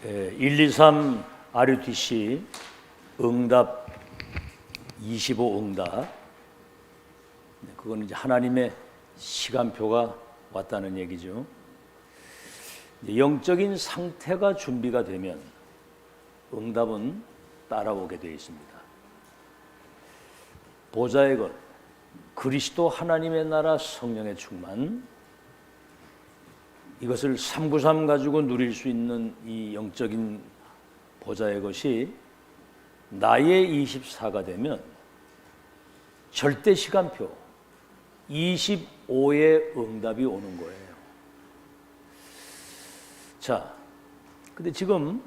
123 RUTC 응답 25 응답, 그건 이제 하나님의 시간표가 왔다는 얘기죠. 영적인 상태가 준비가 되면 응답은 따라오게 되어 있습니다. 보좌의 것, 그리스도 하나님의 나라, 성령의 충만, 이것을 393 가지고 누릴 수 있는 이 영적인 보좌의 것이 나의 24가 되면 절대 시간표 25의 응답이 오는 거예요. 자, 근데 지금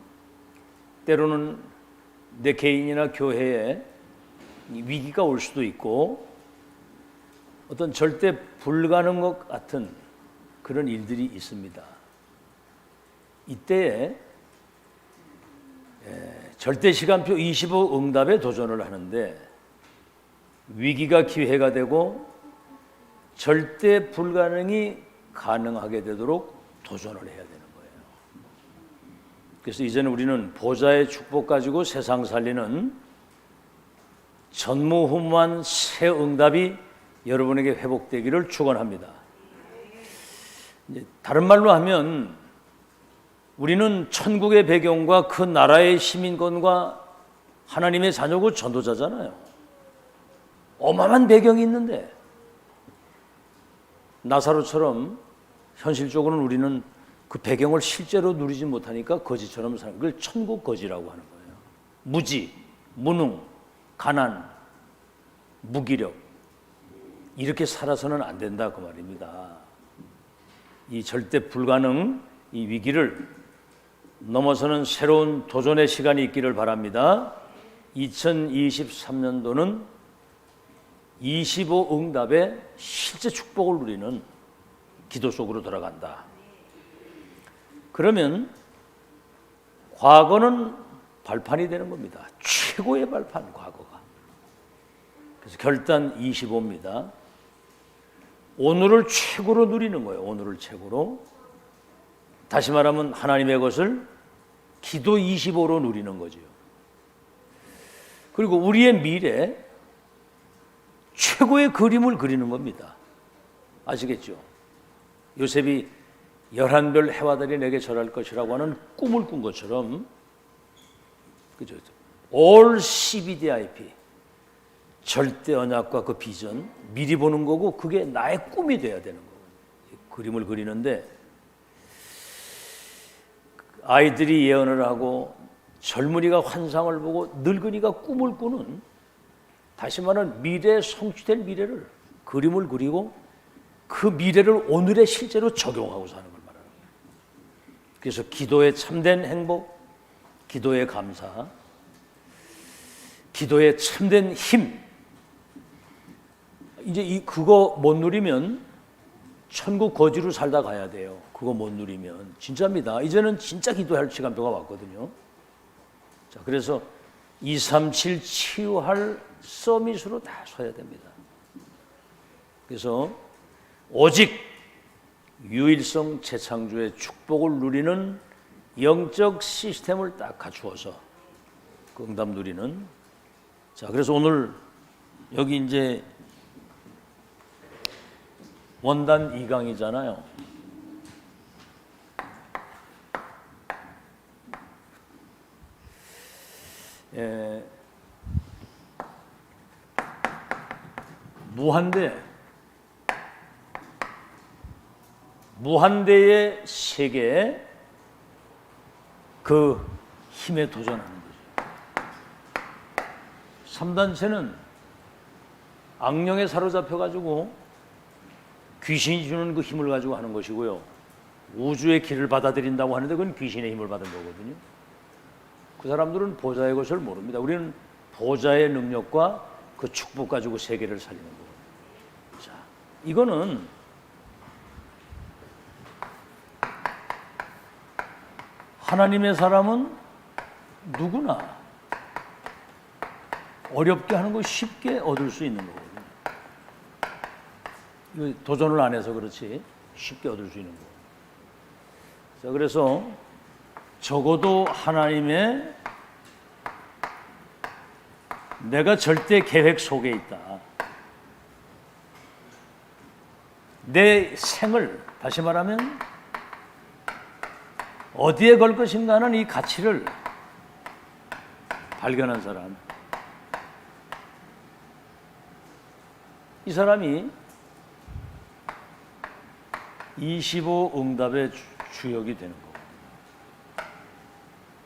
때로는 내 개인이나 교회에 위기가 올 수도 있고 어떤 절대 불가능한 것 같은 그런 일들이 있습니다. 이때에 절대 시간표 25 응답에 도전을 하는데 위기가 기회가 되고 절대 불가능이 가능하게 되도록 도전을 해야 되는 거예요. 그래서 이제는 우리는 보좌의 축복 가지고 세상 살리는 전무후무한 새 응답이 여러분에게 회복되기를 축원합니다. 다른 말로 하면 우리는 천국의 배경과 그 나라의 시민권과 하나님의 자녀고 전도자잖아요. 어마어마한 배경이 있는데 나사로처럼 현실적으로는 우리는 그 배경을 실제로 누리지 못하니까 거지처럼 사는 걸 천국 거지라고 하는 거예요. 무지, 무능, 가난, 무기력, 이렇게 살아서는 안 된다 그 말입니다. 이 절대 불가능, 이 위기를 넘어서는 새로운 도전의 시간이 있기를 바랍니다. 2023년도는 25 응답의 실제 축복을 누리는 기도 속으로 들어간다. 그러면 과거는 발판이 되는 겁니다. 최고의 발판, 과거가. 그래서 결단 25입니다. 오늘을 최고로 누리는 거예요. 오늘을 최고로. 다시 말하면 하나님의 것을 기도 25로 누리는 거죠. 그리고 우리의 미래 최고의 그림을 그리는 겁니다. 아시겠죠? 요셉이 11별 해와 달이 내게 절할 것이라고 하는 꿈을 꾼 것처럼, 그죠? All CBDIP, 절대 언약과 그 비전 미리 보는 거고 그게 나의 꿈이 돼야 되는 거예요. 그림을 그리는데 아이들이 예언을 하고 젊은이가 환상을 보고 늙은이가 꿈을 꾸는, 다시 말하면 미래에 성취될 미래를 그림을 그리고 그 미래를 오늘에 실제로 적용하고 사는 걸 말하는 거예요. 그래서 기도의 참된 행복, 기도의 감사, 기도의 참된 힘, 이제 그거 못 누리면 천국 거지로 살다 가야 돼요. 그거 못 누리면 진짜입니다. 이제는 진짜 기도할 시간표가 왔거든요. 자, 그래서 237 치유할 서밋으로 다 서야 됩니다. 그래서 오직 유일성 재창조의 축복을 누리는 영적 시스템을 딱 갖추어서 그 응답 누리는. 자, 그래서 오늘 여기 이제 원단 2강이잖아요. 무한대의 세계에 그 힘에 도전하는 거죠. 3단체는 악령에 사로잡혀가지고 귀신이 주는 그 힘을 가지고 하는 것이고요. 우주의 길을 받아들인다고 하는데 그건 귀신의 힘을 받은 거거든요. 그 사람들은 보좌의 것을 모릅니다. 우리는 보좌의 능력과 그 축복 가지고 세계를 살리는 거거든요. 자, 이거는 하나님의 사람은 누구나 어렵게 하는 거 쉽게 얻을 수 있는 거거든요. 이거 도전을 안 해서 그렇지 쉽게 얻을 수 있는 거예요. 자, 그래서 적어도 하나님의 내가 절대 계획 속에 있다. 내 생을 다시 말하면 어디에 걸 것인가 하는 이 가치를 발견한 사람, 이 사람이 25 응답의 주역이 되는 거고,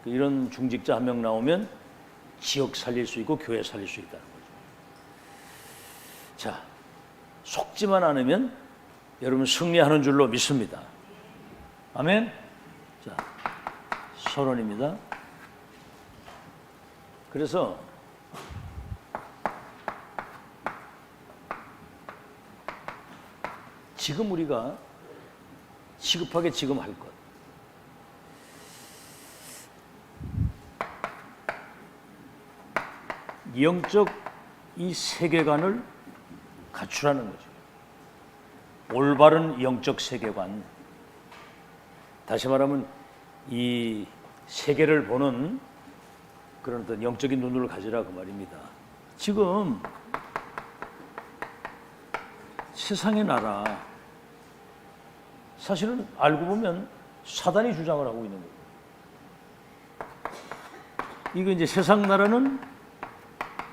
이런 중직자 한 명 나오면 지역 살릴 수 있고 교회 살릴 수 있다는 거죠. 자, 속지만 않으면 여러분 승리하는 줄로 믿습니다. 아멘. 자, 서론입니다. 그래서 지금 우리가 시급하게 지금 할 것, 영적 이 세계관을 갖추라는 거죠. 올바른 영적 세계관, 다시 말하면 이 세계를 보는 그런 어떤 영적인 눈을 가지라 그 말입니다. 지금 세상의 나라, 사실은 알고 보면 사단이 주장을 하고 있는 거예요. 이거 이제 세상 나라는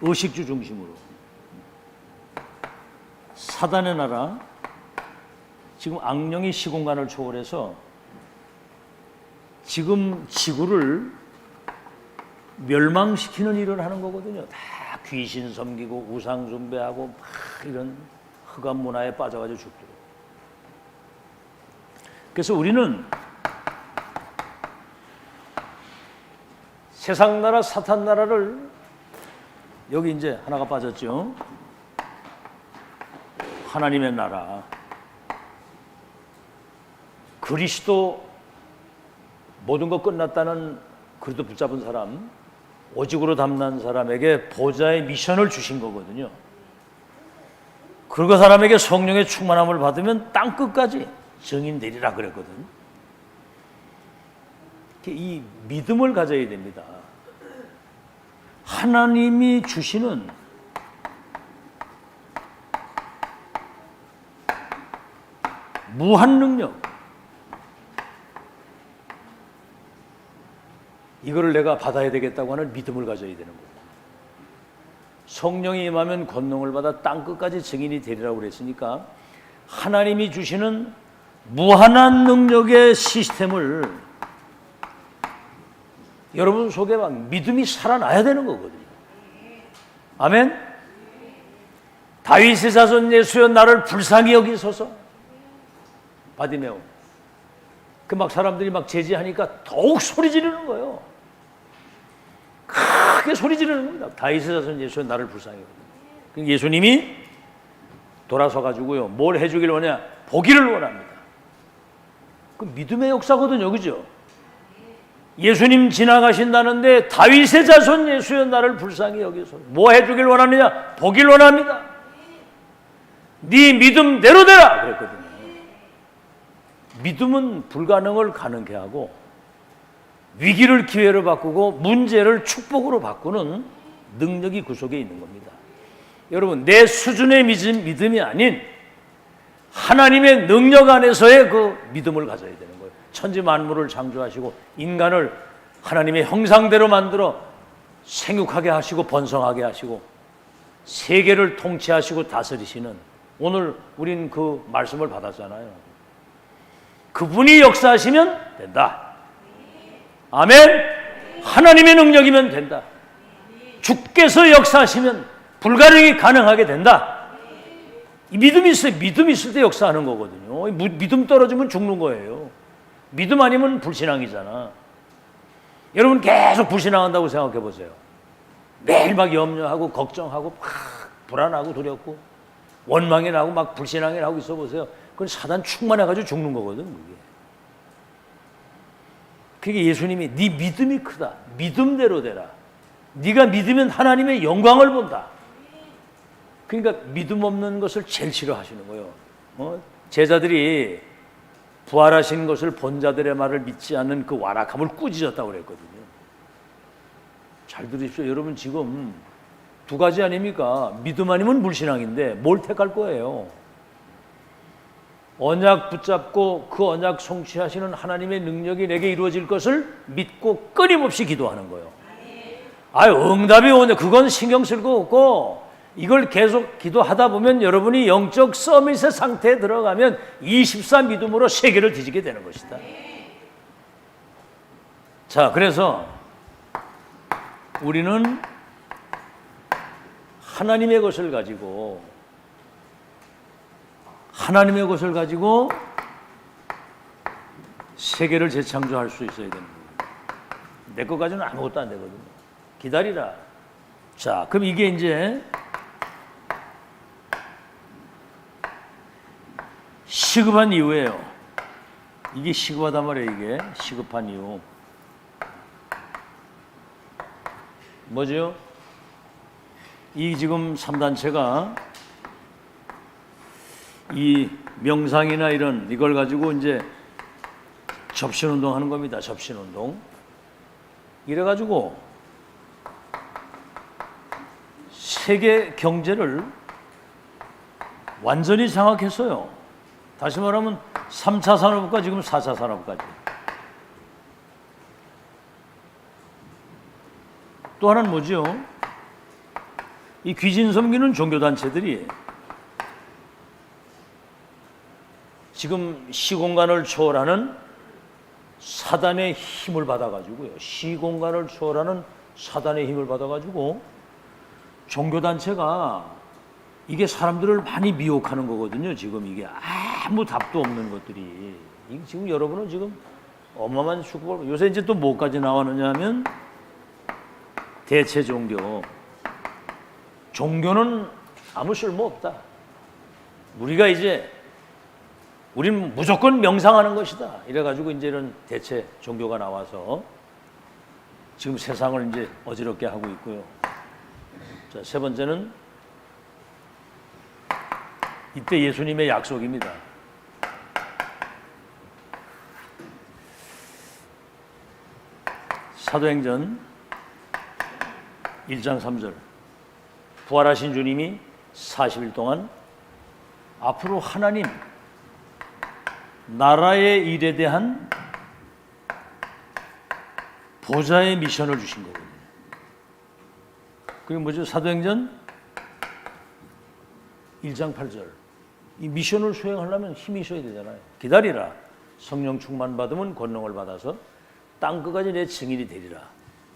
의식주 중심으로, 사단의 나라, 지금 악령이 시공간을 초월해서 지금 지구를 멸망시키는 일을 하는 거거든요. 다 귀신 섬기고 우상 숭배하고 막 이런 흑암 문화에 빠져가지고 죽도록. 그래서 우리는 세상 나라, 사탄 나라를, 여기 이제 하나가 빠졌죠. 하나님의 나라, 그리스도 모든 것 끝났다는 그리스도 붙잡은 사람, 오직으로 담난 사람에게 보좌의 미션을 주신 거거든요. 그리고 사람에게 성령의 충만함을 받으면 땅 끝까지 증인 되리라 그랬거든요. 이 믿음을 가져야 됩니다. 하나님이 주시는 무한 능력, 이거를 내가 받아야 되겠다고 하는 믿음을 가져야 되는 거예요. 성령이 임하면 권능을 받아 땅 끝까지 증인이 되리라고 그랬으니까 하나님이 주시는 무한한 능력의 시스템을 여러분 속에 막 믿음이 살아나야 되는 거거든요. 아멘. 다윗의 자손 예수여 나를 불쌍히 여기소서. 바디메오. 그 막 사람들이 막 제지하니까 더욱 소리 지르는 거예요. 크게 소리 지르는 겁니다. 다윗의 자손 예수여 나를 불쌍히 여기소서. 예수님이 돌아서 가지고요, 뭘 해주길 원하냐? 보기를 원합니다. 그 믿음의 역사거든요, 그죠? 예수님 지나가신다는데 다윗의 자손 예수여 나를 불쌍히 여기소서. 뭐 해주길 원하느냐? 보길 원합니다. 네 믿음대로 되라 그랬거든요. 믿음은 불가능을 가능케 하고 위기를 기회로 바꾸고 문제를 축복으로 바꾸는 능력이 그 속에 있는 겁니다. 여러분, 내 수준의 믿음이 아닌 하나님의 능력 안에서의 그 믿음을 가져야 되는 거예요. 천지 만물을 창조하시고 인간을 하나님의 형상대로 만들어 생육하게 하시고 번성하게 하시고 세계를 통치하시고 다스리시는, 오늘 우린 그 말씀을 받았잖아요. 그분이 역사하시면 된다. 아멘. 하나님의 능력이면 된다. 주께서 역사하시면 불가능이 가능하게 된다. 이 믿음이 있어요. 믿음 있을 때 역사하는 거거든요. 믿음 떨어지면 죽는 거예요. 믿음 아니면 불신앙이잖아. 여러분 계속 불신앙한다고 생각해 보세요. 매일 막 염려하고 걱정하고 막 불안하고 두렵고 원망이 나고 막 불신앙이 나고 있어 보세요. 그건 사단 충만해가지고 죽는 거거든. 그게 예수님이 네 믿음이 크다. 믿음대로 되라. 네가 믿으면 하나님의 영광을 본다. 그러니까 믿음 없는 것을 제일 싫어하시는 거예요. 제자들이 부활하신 것을 본 자들의 말을 믿지 않는 그 완악함을 꾸짖었다고 그랬거든요. 잘 들으십시오. 여러분, 지금 두 가지 아닙니까? 믿음 아니면 불신앙인데 뭘 택할 거예요? 언약 붙잡고 그 언약 성취하시는 하나님의 능력이 내게 이루어질 것을 믿고 끊임없이 기도하는 거예요. 응답이 오는데 그건 신경 쓸 거 없고, 이걸 계속 기도하다 보면 여러분이 영적 서밋의 상태에 들어가면 24 믿음으로 세계를 뒤지게 되는 것이다. 자, 그래서 우리는 하나님의 것을 가지고 세계를 재창조할 수 있어야 됩니다. 내 것 가지고는 아무것도 안 되거든요. 기다리라. 자, 그럼 이게 이제 시급한 이유예요. 이게 시급하단 말이에요. 이게 시급한 이유. 뭐죠? 이 지금 3단체가 이 명상이나 이걸 가지고 이제 접신운동 하는 겁니다. 접신운동. 이래가지고 세계 경제를 완전히 장악했어요. 다시 말하면 3차 산업과 지금 4차 산업까지. 또 하나는 뭐죠? 이 귀신 섬기는 종교단체들이 지금 시공간을 초월하는 사단의 힘을 받아가지고요. 시공간을 초월하는 사단의 힘을 받아가지고 종교단체가 이게 사람들을 많이 미혹하는 거거든요. 지금 이게 아무 답도 없는 것들이. 지금 여러분은 지금 어마어마한 축복을, 요새 이제 또 뭐까지 나오느냐 하면 대체 종교. 종교는 아무 쓸모 없다. 우리는 무조건 명상하는 것이다. 이래가지고 이제 이런 대체 종교가 나와서 지금 세상을 이제 어지럽게 하고 있고요. 자, 세 번째는 이때 예수님의 약속입니다. 사도행전 1장 3절. 부활하신 주님이 40일 동안 앞으로 하나님 나라의 일에 대한 보좌의 미션을 주신 거거든요. 그게 뭐죠? 사도행전 1장 8절. 이 미션을 수행하려면 힘이 있어야 되잖아요. 기다리라. 성령 충만 받으면 권능을 받아서 땅 끝까지 내 증인이 되리라.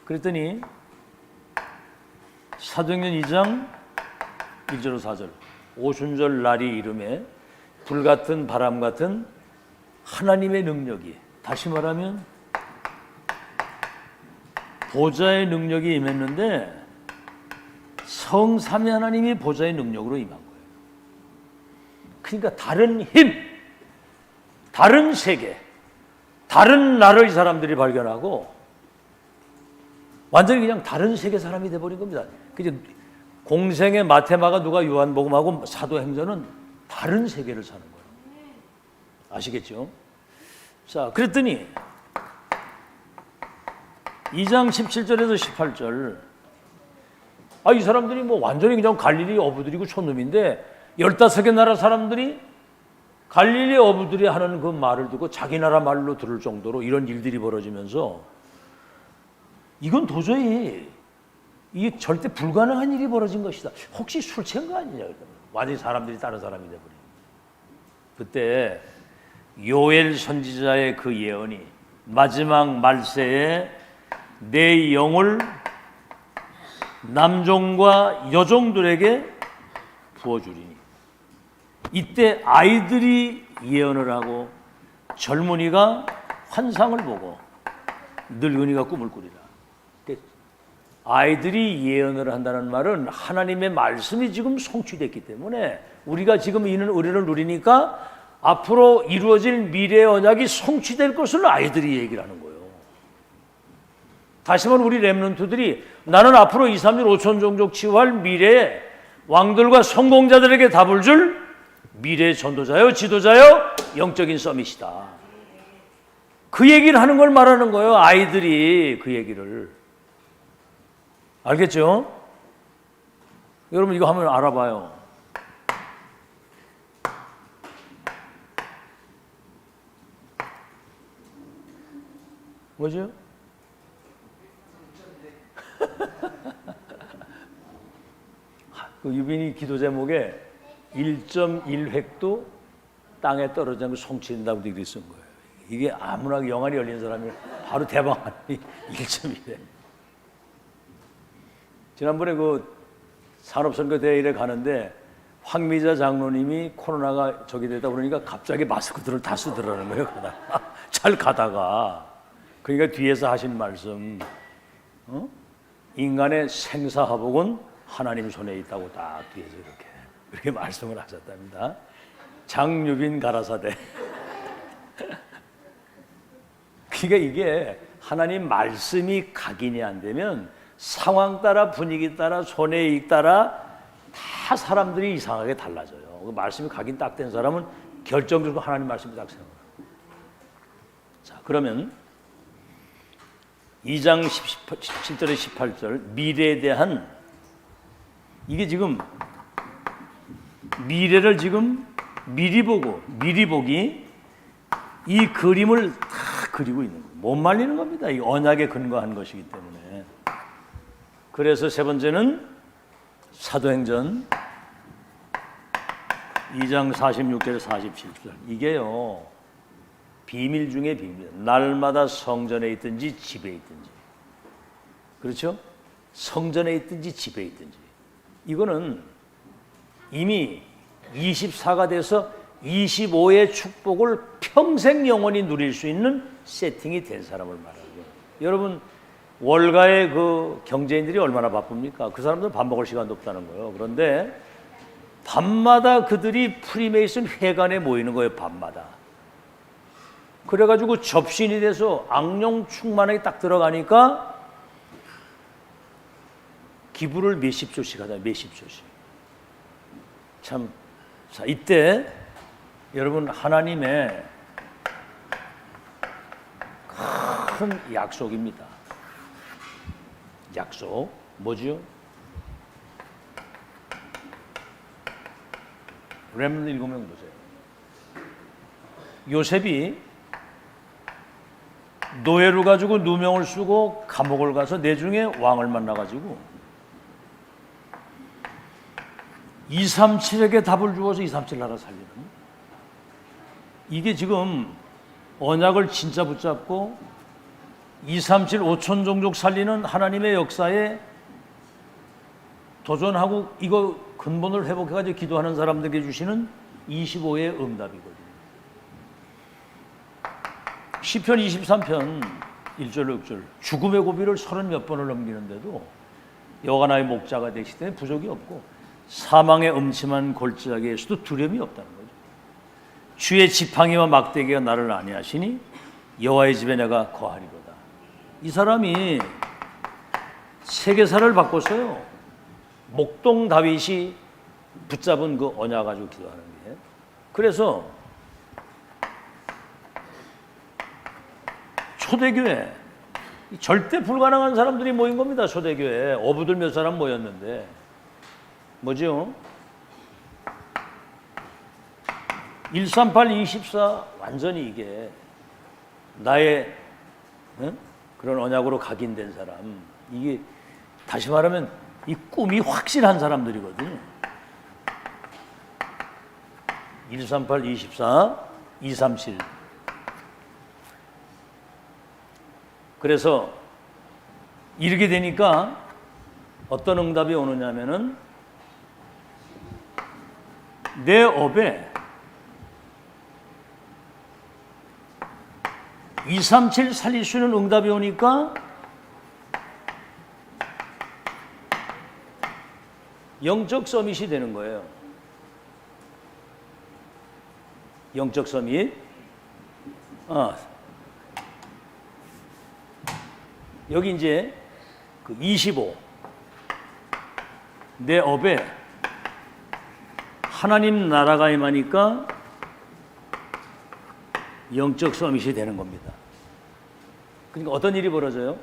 그랬더니 사도행전 2장 1절로 4절. 오순절 날이 이름에 불같은 바람 같은 하나님의 능력이, 다시 말하면 보좌의 능력이 임했는데 성삼위 하나님이 보좌의 능력으로 임한 거예요. 그러니까 다른 힘, 다른 세계, 다른 나라의 사람들이 발견하고 완전히 그냥 다른 세계 사람이 돼버린 겁니다. 그냥 공생의 마테마가 누가 요한복음하고 사도행전은 다른 세계를 사는 거예요. 아시겠죠? 자, 그랬더니 2장 17절에서 18절. 이 사람들이 뭐 완전히 그냥 갈릴리 어부들이고 촌놈인데 15개 나라 사람들이 갈릴리 어부들이 하는 그 말을 듣고 자기 나라 말로 들을 정도로 이런 일들이 벌어지면서 이건 도저히 이게 절대 불가능한 일이 벌어진 것이다. 혹시 술 취한 거 아니냐? 완전히 사람들이 다른 사람이 돼버린. 그때 요엘 선지자의 그 예언이 마지막 말세에 내 영을 남종과 여종들에게 부어주리니, 이때 아이들이 예언을 하고 젊은이가 환상을 보고 늙은이가 꿈을 꾸리라. 아이들이 예언을 한다는 말은 하나님의 말씀이 지금 성취됐기 때문에 우리가 지금 이는 의뢰를 누리니까 앞으로 이루어질 미래의 언약이 성취될 것을 아이들이 얘기를 하는 거예요. 다시 말하면 우리 렘넌트들이 나는 앞으로 2, 3일 5천 종족 치유할 미래에 왕들과 성공자들에게 답을 줄 미래의 전도자요, 지도자요, 영적인 서밋이다. 그 얘기를 하는 걸 말하는 거예요. 아이들이 그 얘기를. 알겠죠? 여러분 이거 한번 알아봐요. 뭐죠? 그 유빈이 기도 제목에 1.1획도 땅에 떨어지지 않고 송치된다고 되게 쓴 거예요. 이게 아무나 영안이 열린 사람이 바로 대방하니 1.1획. 지난번에 그 산업선거대회에 가는데 황미자 장로님이 코로나가 저기 되다 그러니까 갑자기 마스크들을 다 쓰더라는 거예요. 잘 가다가. 그러니까 뒤에서 하신 말씀, 인간의 생사화복은 하나님 손에 있다고 딱 뒤에서 이렇게 말씀을 하셨답니다. 장유빈 가라사대. 그러니까 이게 하나님 말씀이 각인이 안 되면 상황 따라 분위기 따라 손해익 따라 다 사람들이 이상하게 달라져요. 그 말씀이 각인 딱 된 사람은 결정적으로 하나님 말씀이 딱 생각해요. 자, 그러면 2장 17절에 18절 미래에 대한 이게 지금 미래를 지금 미리 보기 이 그림을 다 그리고 있는 거예요. 못 말리는 겁니다. 이 언약에 근거한 것이기 때문에. 그래서 세 번째는 사도행전 2장 46절에 47절 이게요. 비밀 중에 비밀. 날마다 성전에 있든지 집에 있든지. 그렇죠? 성전에 있든지 집에 있든지. 이거는 이미 24가 돼서 25의 축복을 평생 영원히 누릴 수 있는 세팅이 된 사람을 말하고요. 여러분 월가의 그 경제인들이 얼마나 바쁩니까? 그 사람들은 밥 먹을 시간도 없다는 거예요. 그런데 밤마다 그들이 프리메이슨 회관에 모이는 거예요. 밤마다. 그래가지고 접신이 돼서 악령 충만하게 딱 들어가니까 기부를 몇십 조씩 하잖아요. 몇십 조씩. 참, 자, 이때 여러분 하나님의 큰 약속입니다. 약속 뭐죠? 렘넌트 읽으면 보세요. 요셉이 노예로 가지고 누명을 쓰고 감옥을 가서 내중에 왕을 만나가지고 237에게 답을 주어서 237 나라 살리는 이게 지금 언약을 진짜 붙잡고 237 5천 종족 살리는 하나님의 역사에 도전하고 이거 근본을 회복해가지고 기도하는 사람들에게 주시는 25의 응답이거든요. 시편 23편 1절 6절 죽음의 고비를 30몇 번을 넘기는데도 여호와 나의 목자가 되시기 때문에 부족이 없고 사망의 음침한 골짜기에서도 두려움이 없다는 거죠. 주의 지팡이와 막대기가 나를 안위하시니 여호와의 집에 내가 거하리로다. 이 사람이 세계사를 바꿨어요. 목동 다윗이 붙잡은 그 언약 가지고 기도하는 게. 그래서 초대교회 절대 불가능한 사람들이 모인 겁니다. 초대교회 어부들 몇 사람 모였는데 뭐죠? 138, 24 완전히 이게 나의 그런 언약으로 각인된 사람 이게 다시 말하면 이 꿈이 확실한 사람들이거든요. 138, 24, 237 그래서 이렇게 되니까 어떤 응답이 오느냐면은 내 업에 237 살릴 수 있는 응답이 오니까 영적 서밋이 되는 거예요. 영적 서밋. 여기 이제 그 25. 내 업에 하나님 나라가 임하니까 영적 서밋이 되는 겁니다. 그러니까 어떤 일이 벌어져요?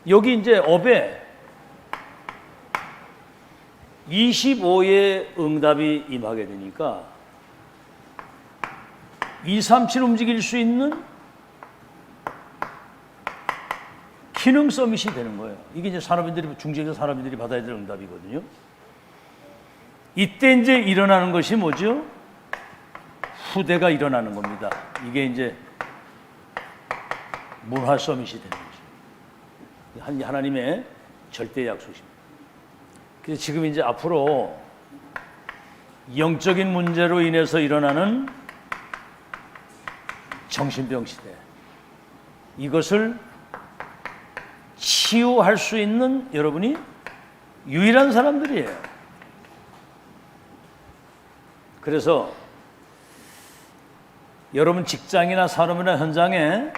여기 이제 업에 25의 응답이 임하게 되니까 237 움직일 수 있는 기능 서밋이 되는 거예요. 이게 이제 산업인들이, 중직자 산업인들이 받아야 될 응답이거든요. 이때 이제 일어나는 것이 뭐죠? 후대가 일어나는 겁니다. 이게 이제 문화 서밋이 되는 거죠. 하나님의 절대 약속입니다. 그래서 지금 이제 앞으로 영적인 문제로 인해서 일어나는 정신병 시대, 이것을 치유할 수 있는 여러분이 유일한 사람들이에요. 그래서 여러분 직장이나 산업이나 현장에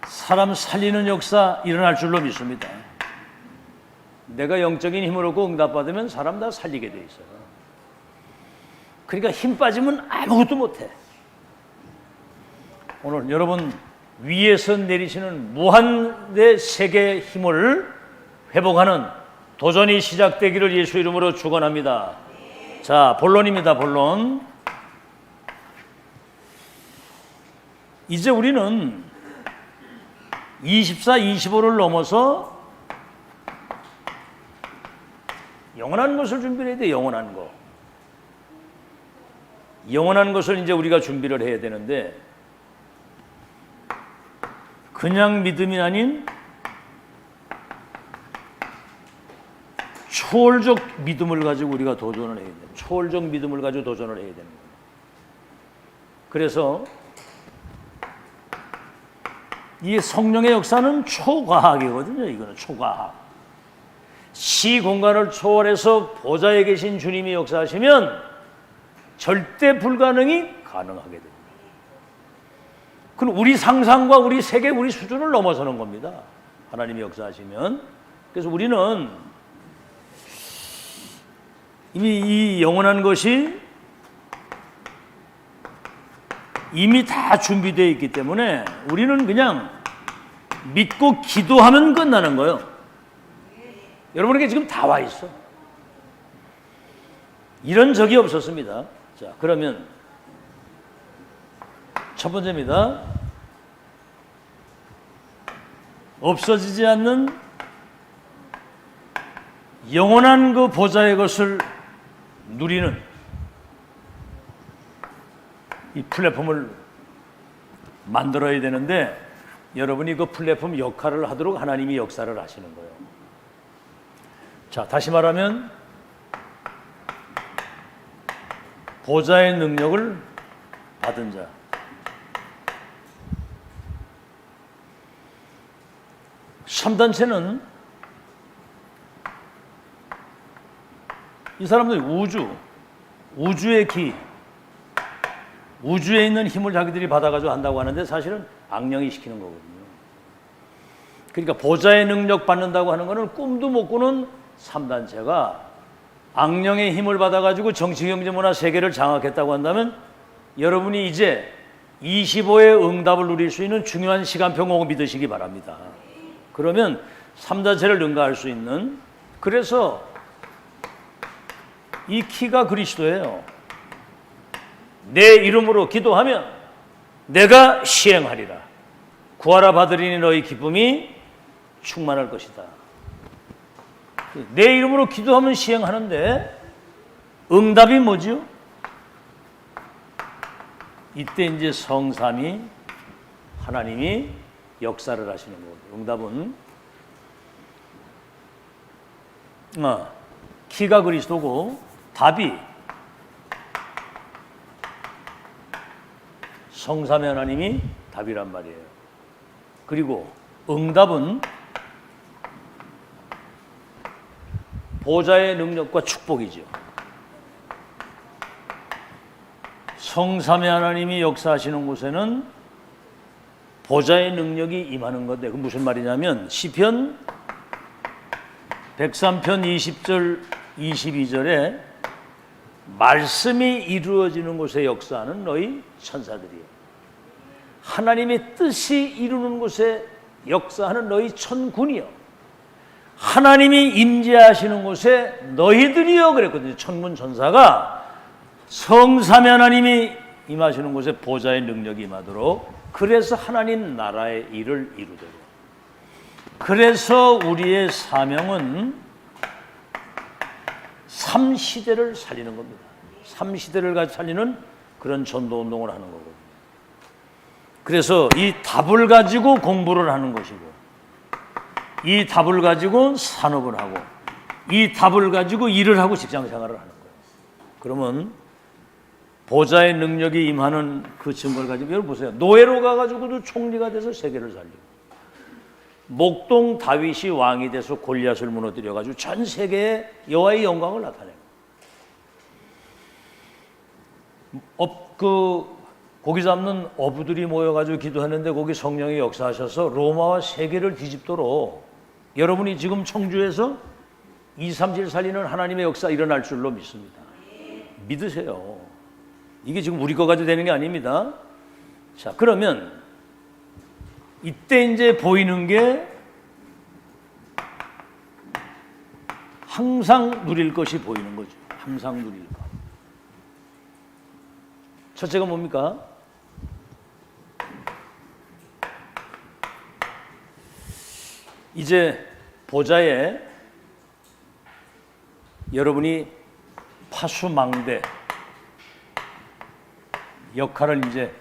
사람 살리는 역사 일어날 줄로 믿습니다. 내가 영적인 힘을 얻고 응답받으면 사람 다 살리게 돼 있어요. 그러니까 힘 빠지면 아무것도 못해. 오늘 여러분 위에서 내리시는 무한의 세계의 힘을 회복하는 도전이 시작되기를 예수 이름으로 축원합니다. 자, 본론입니다. 본론. 이제 우리는 24, 25를 넘어서 영원한 것을 준비해야 돼. 영원한 거. 영원한 것을 이제 우리가 준비를 해야 되는데, 그냥 믿음이 아닌 초월적 믿음을 가지고 우리가 도전을 해야 돼요. 초월적 믿음을 가지고 도전을 해야 되는 거예요. 그래서 이 성령의 역사는 초과학이거든요. 이거는 초과학. 시 공간을 초월해서 보좌에 계신 주님이 역사하시면 절대 불가능이 가능하게 됩니다. 그럼 우리 상상과 우리 세계, 우리 수준을 넘어서는 겁니다. 하나님이 역사하시면. 그래서 우리는 이미 이 영원한 것이 이미 다 준비되어 있기 때문에 우리는 그냥 믿고 기도하면 끝나는 거예요. 여러분에게 지금 다 와 있어. 이런 적이 없었습니다. 자, 그러면 첫 번째입니다. 없어지지 않는 영원한 그 보좌의 것을 누리는 이 플랫폼을 만들어야 되는데, 여러분이 그 플랫폼 역할을 하도록 하나님이 역사를 하시는 거예요. 자, 다시 말하면 보좌의 능력을 받은 자, 삼단체는 이 사람들이 우주의 기, 우주에 있는 힘을 자기들이 받아가지고 한다고 하는데 사실은 악령이 시키는 거거든요. 그러니까 보좌의 능력 받는다고 하는 것은 꿈도 못 꾸는 3단체가 악령의 힘을 받아가지고 정치, 경제, 문화, 세계를 장악했다고 한다면 여러분이 이제 25의 응답을 누릴 수 있는 중요한 시간표가 오고 믿으시기 바랍니다. 그러면 3단체를 능가할 수 있는, 그래서 이 키가 그리스도예요. 내 이름으로 기도하면 내가 시행하리라. 구하라 받으리니 너희 기쁨이 충만할 것이다. 내 이름으로 기도하면 시행하는데 응답이 뭐죠? 이때 이제 성삼위 하나님이 역사를 하시는 거예요. 응답은 키가 그리스도고 답이 성삼위 하나님이 답이란 말이에요. 그리고 응답은 보좌의 능력과 축복이죠. 성삼위 하나님이 역사하시는 곳에는 보좌의 능력이 임하는 건데, 그 무슨 말이냐면 시편 103편 20절 22절에 말씀이 이루어지는 곳에 역사하는 너희 천사들이에요. 하나님의 뜻이 이루는 곳에 역사하는 너희 천군이여, 하나님이 임재하시는 곳에 너희들이여 그랬거든요. 천군 천사가 성삼위 하나님이 임하시는 곳에 보좌의 능력이 임하도록, 그래서 하나님 나라의 일을 이루도록. 그래서 우리의 사명은 3시대를 살리는 겁니다. 3시대를 살리는 그런 전도운동을 하는 거고, 그래서 이 답을 가지고 공부를 하는 것이고, 이 답을 가지고 산업을 하고, 이 답을 가지고 일을 하고 직장생활을 하는 거예요. 그러면 보좌의 능력이 임하는 그 증거를 가지고, 여러분 보세요. 노예로 가가지고도 총리가 돼서 세계를 살리고, 목동 다윗이 왕이 돼서 골리앗을 무너뜨려가지고 전 세계에 여호와의 영광을 나타내고, 고기 잡는 어부들이 모여가지고 기도했는데 거기 성령이 역사하셔서 로마와 세계를 뒤집도록, 여러분이 지금 청주에서 237 살리는 하나님의 역사 일어날 줄로 믿습니다. 믿으세요. 이게 지금 우리 거 가지고 되는 게 아닙니다. 자, 그러면 이때 이제 보이는 게 항상 누릴 것이 보이는 거죠. 항상 누릴 것. 첫째가 뭡니까? 이제 보좌에 여러분이 파수망대 역할을 이제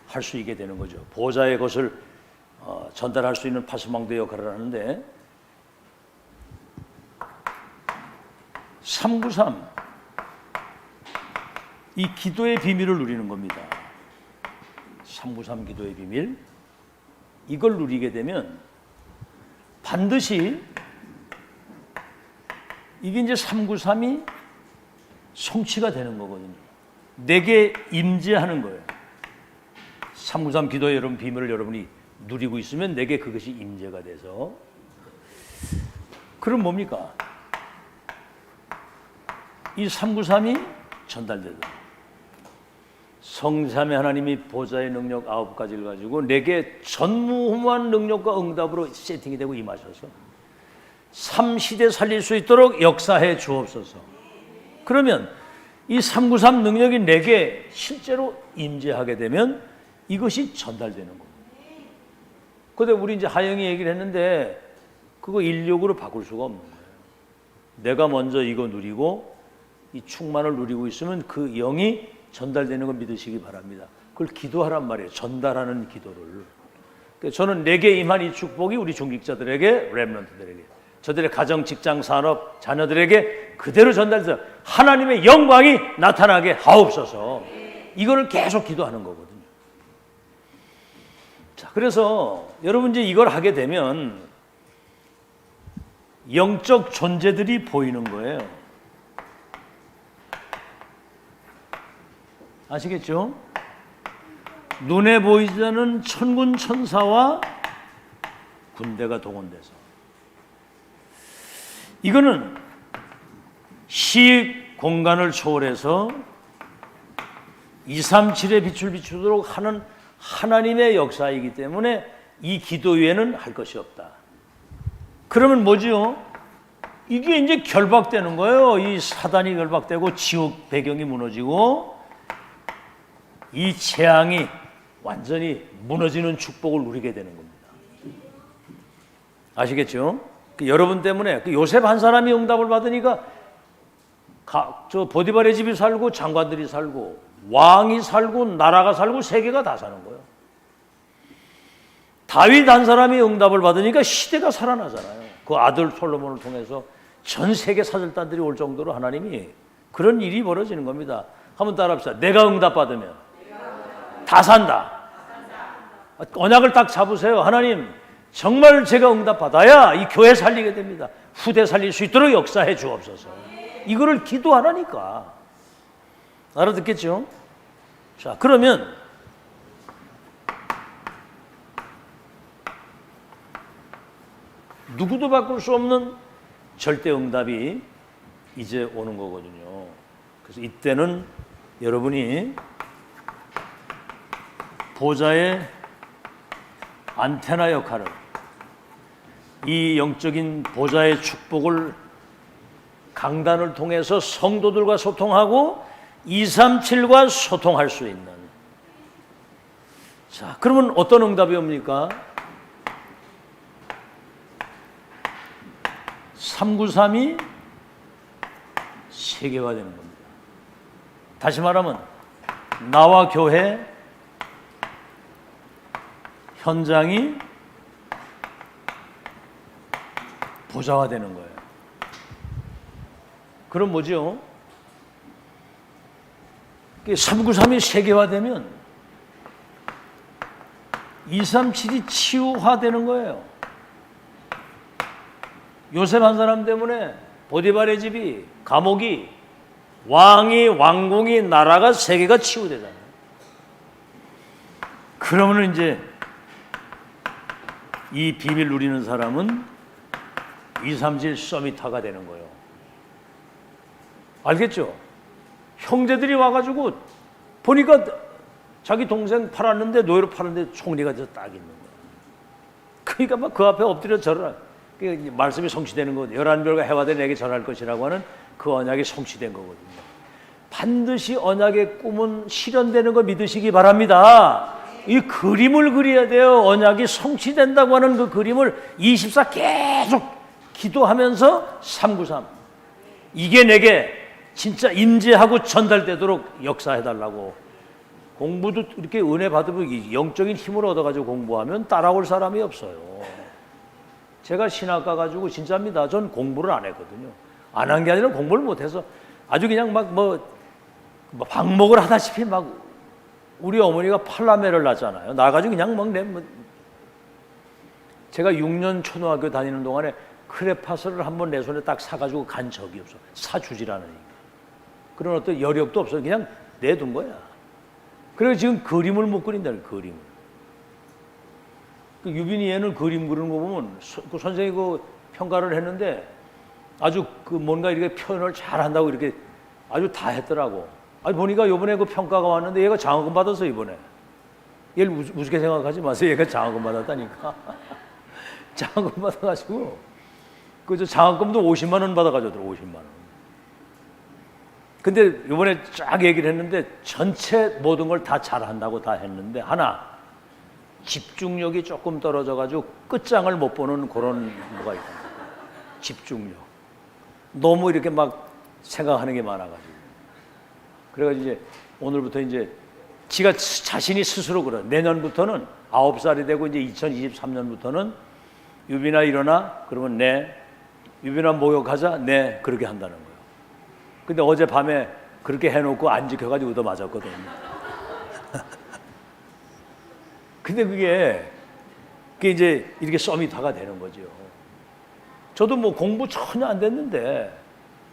할 수 있게 되는 거죠. 보좌의 것을 전달할 수 있는 파수망대 역할을 하는데, 393 이 기도의 비밀을 누리는 겁니다. 393 기도의 비밀, 이걸 누리게 되면 반드시 이게 이제 393이 성취가 되는 거거든요. 내게 임재하는 거예요. 393 기도의 여러분 비밀을 여러분이 누리고 있으면 내게 그것이 임재가 돼서, 그럼 뭡니까? 이 393이 전달되다. 성삼위 하나님이 보좌의 능력 9가지를 가지고 내게 전무후무한 능력과 응답으로 세팅이 되고 임하셔서 3시대 살릴 수 있도록 역사해 주옵소서. 그러면 이 393 능력이 내게 실제로 임재하게 되면 이것이 전달되는 겁니다. 그런데 우리 이제 하영이 얘기를 했는데 그거 인력으로 바꿀 수가 없는 거예요. 내가 먼저 이거 누리고 이 충만을 누리고 있으면 그 영이 전달되는 걸 믿으시기 바랍니다. 그걸 기도하란 말이에요. 전달하는 기도를. 그러니까 저는 내게 임한 이 축복이 우리 중직자들에게, 렘넌트들에게, 저들의 가정, 직장, 산업, 자녀들에게 그대로 전달돼서 하나님의 영광이 나타나게 하옵소서. 이거를 계속 기도하는 거거든요. 자, 그래서 여러분 이제 이걸 하게 되면 영적 존재들이 보이는 거예요. 아시겠죠? 눈에 보이지 않는 천군 천사와 군대가 동원돼서, 이거는 시 공간을 초월해서 237의 빛을 비추도록 하는 하나님의 역사이기 때문에 이 기도 외에는 할 것이 없다. 그러면 뭐지요? 이게 이제 결박되는 거예요. 이 사단이 결박되고 지옥 배경이 무너지고 이 재앙이 완전히 무너지는 축복을 누리게 되는 겁니다. 아시겠죠? 여러분 때문에 요셉 한 사람이 응답을 받으니까 저 보디발의 집이 살고 장관들이 살고 왕이 살고 나라가 살고 세계가 다 사는 거예요. 다윗 한 사람이 응답을 받으니까 시대가 살아나잖아요. 그 아들 솔로몬을 통해서 전 세계 사절단들이 올 정도로 하나님이 그런 일이 벌어지는 겁니다. 한번 따라합시다. 내가 응답받으면 다 산다. 언약을 딱 잡으세요. 하나님, 정말 제가 응답받아야 이 교회 살리게 됩니다. 후대 살릴 수 있도록 역사해 주옵소서. 이거를 기도하라니까. 알아듣겠죠? 자, 그러면 누구도 바꿀 수 없는 절대 응답이 이제 오는 거거든요. 그래서 이때는 여러분이 보좌의 안테나 역할을, 이 영적인 보좌의 축복을 강단을 통해서 성도들과 소통하고 237과 소통할 수 있는. 자, 그러면 어떤 응답이 옵니까? 393이 세계화되는 겁니다. 다시 말하면 나와 교회 현장이 보좌화되는 거예요. 그럼 뭐죠? 393이 세계화되면 237이 치유화되는 거예요. 요셉 한 사람 때문에 보디발의 집이, 감옥이, 왕이, 왕궁이, 나라가, 세계가 치유되잖아요. 그러면 이제 이 비밀 누리는 사람은 237 서밋화가 되는 거예요. 알겠죠? 형제들이 와가지고 보니까 자기 동생 팔았는데, 노예로 팔았는데 총리가 딱 있는 거예요. 그러니까 막 그 앞에 엎드려 절을, 말씀이 성취되는 거거든요. 11별과 해와 된 내게 전할 것이라고 하는 그 언약이 성취된 거거든요. 반드시 언약의 꿈은 실현되는 거 믿으시기 바랍니다. 이 그림을 그려야 돼요. 언약이 성취된다고 하는 그 그림을 24 계속 기도하면서 393. 이게 내게 진짜 임재하고 전달되도록 역사해달라고. 공부도 이렇게 은혜 받으면 영적인 힘을 얻어가지고 공부하면 따라올 사람이 없어요. 제가 신학 가가지고 진짜입니다. 전 공부를 안 했거든요. 안 한 게 아니라 공부를 못해서 아주 그냥 막 방목을 하다시피 막 우리 어머니가 팔라메를 낳잖아요. 나가지고 그냥 제가 6년 초등학교 다니는 동안에 크레파스를 한번 내 손에 딱 사가지고 간 적이 없어. 사주질 않으니까. 그런 어떤 여력도 없어. 그냥 내둔 거야. 그래서 지금 그림을 못 그린다. 그림을. 그 유빈이 얘는 그림 그리는 거 보면 그 선생님이 그 평가를 했는데 아주 그 뭔가 이렇게 표현을 잘한다고 이렇게 아주 다 했더라고. 아니 보니까 이번에 그 평가가 왔는데 얘가 장학금 받았어. 이번에. 얘를 우습게 생각하지 마세요. 얘가 장학금 받았다니까. 장학금 받아가지고 그 장학금도 50만 원 받아가지고 50만 원. 근데 이번에 쫙 얘기를 했는데 전체 모든 걸 다 잘한다고 다 했는데 하나 집중력이 조금 떨어져가지고 끝장을 못 보는 그런 뭐가 있다. 집중력. 너무 이렇게 막 생각하는 게 많아가지고. 그래가지고 이제 오늘부터 이제 지가 자신이 스스로 그래. 내년부터는 9살이 되고 이제 2023년부터는 유빈아 일어나? 그러면 네. 유빈아 목욕하자? 네. 그렇게 한다는 거예요. 근데 어젯밤에 그렇게 해놓고 안 지켜가지고 얻어 맞았거든요. 근데 그게 이제 이렇게 서밋화가 되는 거죠. 저도 뭐 공부 전혀 안 됐는데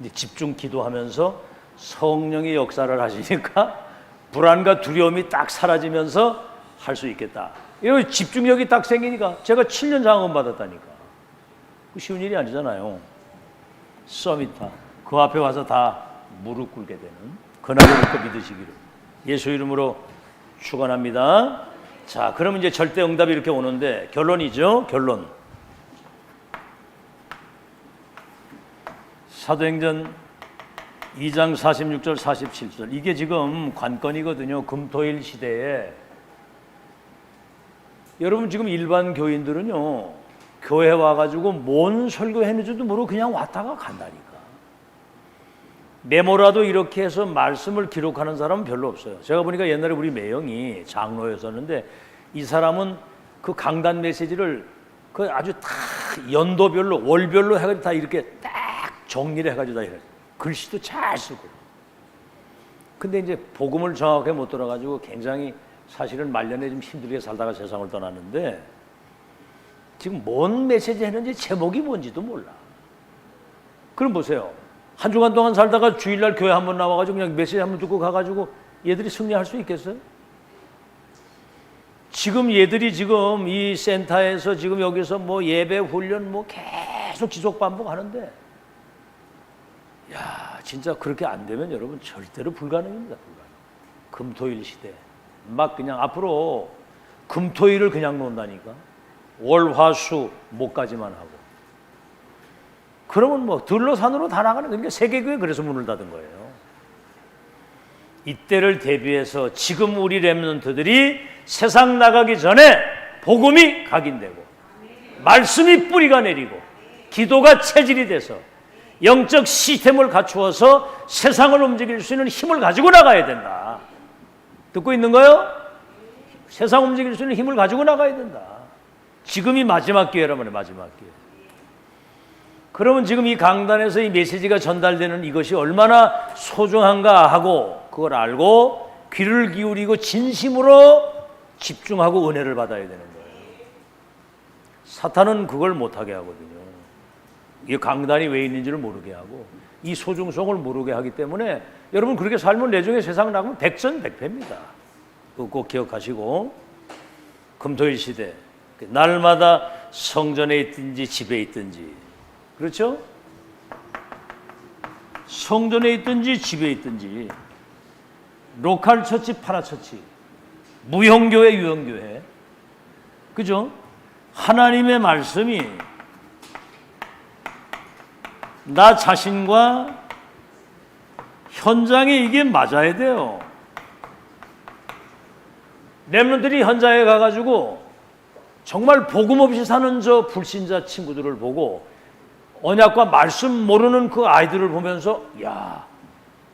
이제 집중 기도하면서 성령의 역사를 하시니까 불안과 두려움이 딱 사라지면서 할 수 있겠다. 이런 집중력이 딱 생기니까 제가 7년 장학금 받았다니까. 쉬운 일이 아니잖아요. 서밋화. 그 앞에 와서 다 무릎 꿇게 되는 그날을 믿으시기를 예수 이름으로 축원합니다. 자, 그러면 이제 절대 응답이 이렇게 오는데 결론이죠. 결론. 사도행전 2장 46절 47절 이게 지금 관건이거든요. 금토일 시대에 여러분 지금 일반 교인들은요 교회 와가지고 뭔 설교했는지도 모르고 그냥 왔다가 간다니까. 메모라도 이렇게 해서 말씀을 기록하는 사람은 별로 없어요. 제가 보니까 옛날에 우리 매형이 장로였었는데 이 사람은 그 강단 메시지를 그 아주 다 연도별로 월별로 해가지고 다 이렇게 딱 정리를 해가지고 다 이래. 글씨도 잘 쓰고. 근데 이제 복음을 정확하게 못 들어가지고 굉장히 사실은 말년에 좀 힘들게 살다가 세상을 떠났는데 지금 뭔 메시지 했는지 제목이 뭔지도 몰라. 그럼 보세요. 한 주간 동안 살다가 주일날 교회 한번 나와가지고 그냥 메시지 한번 듣고 가가지고 얘들이 승리할 수 있겠어요? 지금 얘들이 지금 이 센터에서 지금 여기서 뭐 예배 훈련 뭐 계속 지속 반복하는데 야 진짜 그렇게 안 되면 여러분 절대로 불가능입니다. 금토일 시대 막 그냥 앞으로 금토일을 그냥 논다니까. 월, 화, 수, 목까지만 하고. 그러면 뭐 들러 산으로 다 나가는, 그러니까 세계교회 그래서 문을 닫은 거예요. 이때를 대비해서 지금 우리 렘넌트들이 세상 나가기 전에 복음이 각인되고 말씀이 뿌리가 내리고 기도가 체질이 돼서 영적 시스템을 갖추어서 세상을 움직일 수 있는 힘을 가지고 나가야 된다. 듣고 있는 거요? 세상 움직일 수 있는 힘을 가지고 나가야 된다. 지금이 마지막 기회란 말이에요. 마지막 기회. 그러면 지금 이 강단에서 이 메시지가 전달되는 이것이 얼마나 소중한가 하고 그걸 알고 귀를 기울이고 진심으로 집중하고 은혜를 받아야 되는 거예요. 사탄은 그걸 못하게 하거든요. 이 강단이 왜 있는지를 모르게 하고 이 소중성을 모르게 하기 때문에 여러분 그렇게 살면 내중에 세상 나가면 백전백패입니다. 꼭 기억하시고 금토일 시대 날마다 성전에 있든지 집에 있든지 그렇죠? 성전에 있든지 집에 있든지 로컬 처치, 파라처치, 무형교회, 유형교회, 그죠? 하나님의 말씀이 나 자신과 현장에 이게 맞아야 돼요. 렘넌트들이 현장에 가가지고 정말 복음 없이 사는 저 불신자 친구들을 보고 언약과 말씀 모르는 그 아이들을 보면서 야,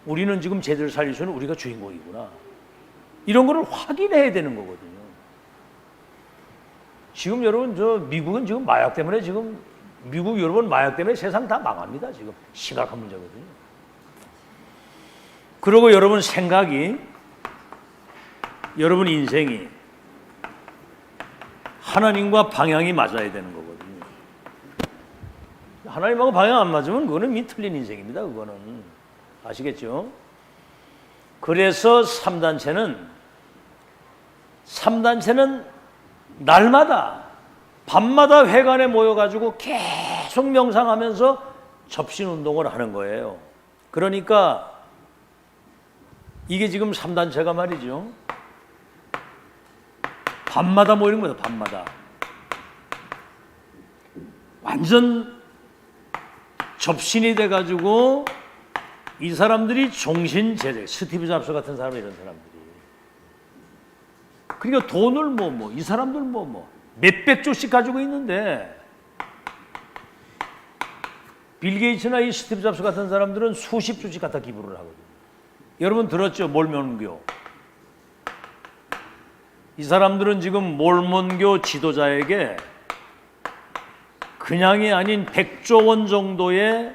우리는 지금 쟤들 살릴 수는 우리가 주인공이구나. 이런 거를 확인해야 되는 거거든요. 지금 여러분 저 미국은 지금 마약 때문에 지금 미국 여러분 마약 때문에 세상 다 망합니다. 지금 심각한 문제거든요. 그리고 여러분 생각이 여러분 인생이 하나님과 방향이 맞아야 되는 거거든요. 하나님하고 방향 안 맞으면 그거는 미 틀린 인생입니다. 그거는 아시겠죠? 그래서 3단체는 날마다 밤마다 회관에 모여가지고 계속 명상하면서 접신운동을 하는 거예요. 그러니까 이게 지금 3단체가 말이죠. 밤마다 모이는 거예요. 밤마다. 완전 접신이 돼가지고 이 사람들이 종신제재, 스티브 잡스 같은 사람 이런 사람들이. 그러니까 돈을 이 사람들 몇백 조씩 가지고 있는데 빌 게이츠나 이 스티브 잡스 같은 사람들은 수십 조씩 갖다 기부를 하거든요. 여러분 들었죠? 몰몬교. 이 사람들은 지금 몰몬교 지도자에게 그냥이 아닌 100조 원 정도의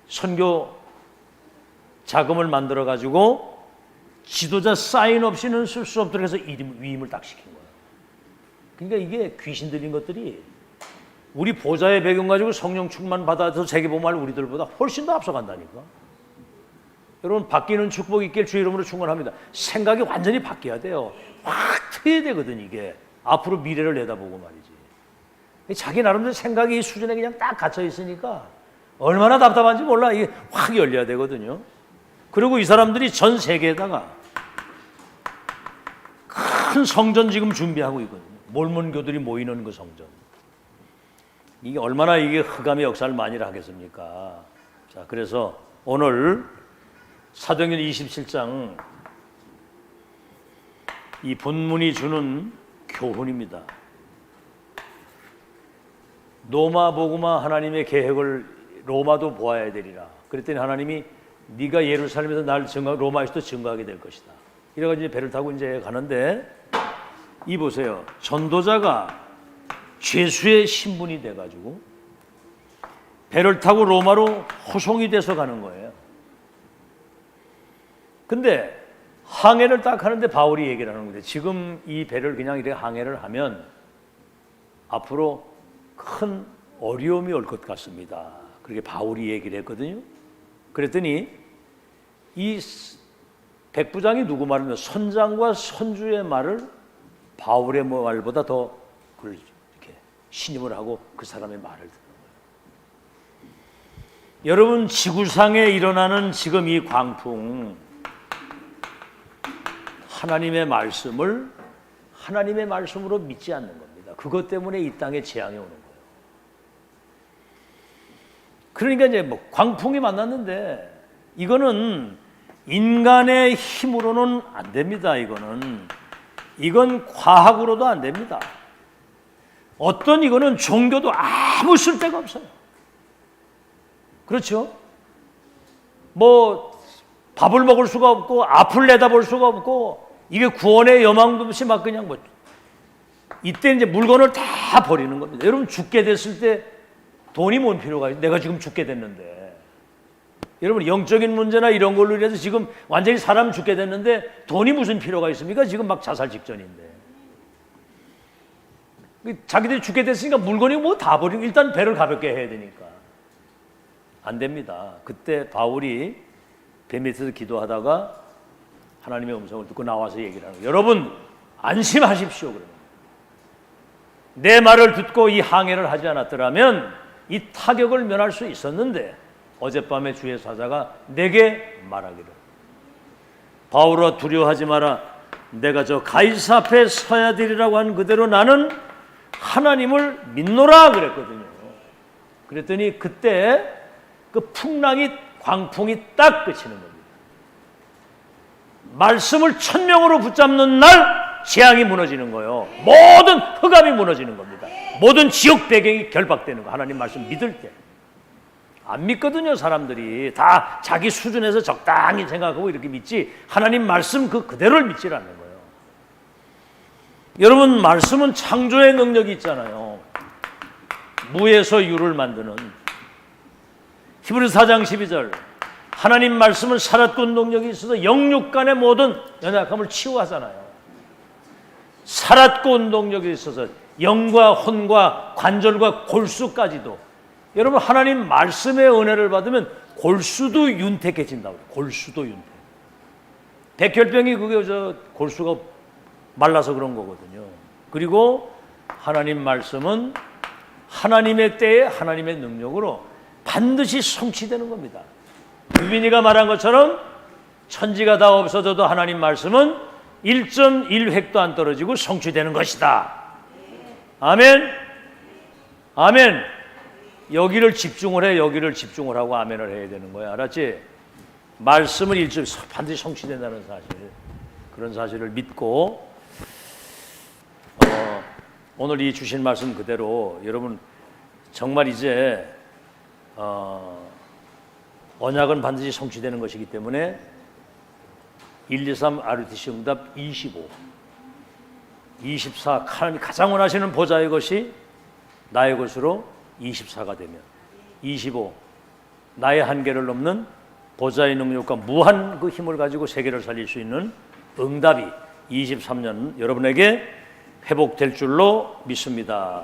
선교 자금을 만들어 가지고 지도자 사인 없이는 쓸 수 없도록 해서 위임을 딱 시킨 거예요. 그러니까 이게 귀신 들린 것들이 우리 보좌의 배경 가지고 성령 충만 받아서 세계복음할 우리들보다 훨씬 더 앞서간다니까. 여러분 바뀌는 축복 있길 주 이름으로 축원합니다. 생각이 완전히 바뀌어야 돼요. 확 트여야 되거든 이게. 앞으로 미래를 내다보고 말이지. 자기 나름대로 생각이 이 수준에 그냥 딱 갇혀 있으니까 얼마나 답답한지 몰라. 이게 확 열려야 되거든요. 그리고 이 사람들이 전 세계에다가 큰 성전 지금 준비하고 있거든요. 몰몬교들이 모이는 그 성전. 이게 얼마나 이게 흑암의 역사를 많이 하겠습니까? 자, 그래서 오늘 사도행전 27장 이 본문이 주는 교훈입니다. 로마 복음화 하나님의 계획을 로마도 보아야 되리라. 그랬더니 하나님이 네가 예루살렘에서 날 로마에서도 증거하게 될 것이다. 이래가지고 배를 타고 이제 가는데 이 보세요. 전도자가 죄수의 신분이 돼가지고 배를 타고 로마로 호송이 돼서 가는 거예요. 근데 항해를 딱 하는데 바울이 얘기를 하는 건데 지금 이 배를 그냥 이렇게 항해를 하면 앞으로 큰 어려움이 올 것 같습니다. 그렇게 바울이 얘기를 했거든요. 그랬더니 이 백부장이 누구 말이면 선장과 선주의 말을 바울의 말보다 더 이렇게 신임을 하고 그 사람의 말을 듣는 거예요. 여러분 지구상에 일어나는 지금 이 광풍 하나님의 말씀을 하나님의 말씀으로 믿지 않는 겁니다. 겁니다. 그것 때문에 이 땅에 재앙이 오는 거예요. 그러니까 이제 뭐 광풍이 만났는데 이거는 인간의 힘으로는 안 됩니다. 이건 과학으로도 안 됩니다. 어떤 이거는 종교도 아무 쓸데가 없어요. 그렇죠? 뭐 밥을 먹을 수가 없고 앞을 내다볼 수가 없고 이게 구원의 여망도 없이 막 그냥 뭐 이때 이제 물건을 다 버리는 겁니다. 여러분 죽게 됐을 때 돈이 뭔 필요가 있어요? 내가 지금 죽게 됐는데. 여러분 영적인 문제나 이런 걸로 인해서 지금 완전히 사람 죽게 됐는데 돈이 무슨 필요가 있습니까? 지금 막 자살 직전인데. 자기들이 죽게 됐으니까 물건이 뭐 다 버리고 일단 배를 가볍게 해야 되니까. 안 됩니다. 그때 바울이 배 밑에서 기도하다가 하나님의 음성을 듣고 나와서 얘기를 하는 거예요. 여러분 안심하십시오. 그러면 내 말을 듣고 이 항해를 하지 않았더라면 이 타격을 면할 수 있었는데 어젯밤에 주의 사자가 내게 말하기를 바울아 두려워하지 마라. 내가 저 가이사 앞에 서야 되리라고 한 그대로 나는 하나님을 믿노라 그랬거든요. 그랬더니 그때 그 풍랑이 광풍이 딱 그치는 겁니다. 말씀을 천명으로 붙잡는 날 재앙이 무너지는 거예요. 모든 흑암이 무너지는 겁니다. 모든 지옥 배경이 결박되는 거. 하나님 말씀 믿을 때. 안 믿거든요. 사람들이 다 자기 수준에서 적당히 생각하고 이렇게 믿지 하나님 말씀 그대로를 믿지 않는 거예요. 여러분 말씀은 창조의 능력이 있잖아요. 무에서 유를 만드는 히브리서 4장 12절 하나님 말씀은 살았군 능력이 있어서 영육 간의 모든 연약함을 치유하잖아요. 살았고 운동력이 있어서 영과 혼과 관절과 골수까지도 여러분 하나님 말씀의 은혜를 받으면 골수도 윤택해진다고. 골수도 윤택. 백혈병이 그게 골수가 말라서 그런 거거든요. 그리고 하나님 말씀은 하나님의 때에 하나님의 능력으로 반드시 성취되는 겁니다. 유빈이가 말한 것처럼 천지가 다 없어져도 하나님 말씀은 1.1획도 안 떨어지고 성취되는 것이다. 아멘. 아멘. 여기를 집중을 해. 여기를 집중을 하고 아멘을 해야 되는 거야. 알았지? 말씀은 반드시 성취된다는 사실. 그런 사실을 믿고 오늘 이 주신 말씀 그대로 여러분 정말 이제 언약은 반드시 성취되는 것이기 때문에 1, 2, 3 RUTC 응답 25 24 하나님이 가장 원하시는 보좌의 것이 나의 것으로 24가 되면 25 나의 한계를 넘는 보좌의 능력과 무한 그 힘을 가지고 세계를 살릴 수 있는 응답이 23년 여러분에게 회복될 줄로 믿습니다.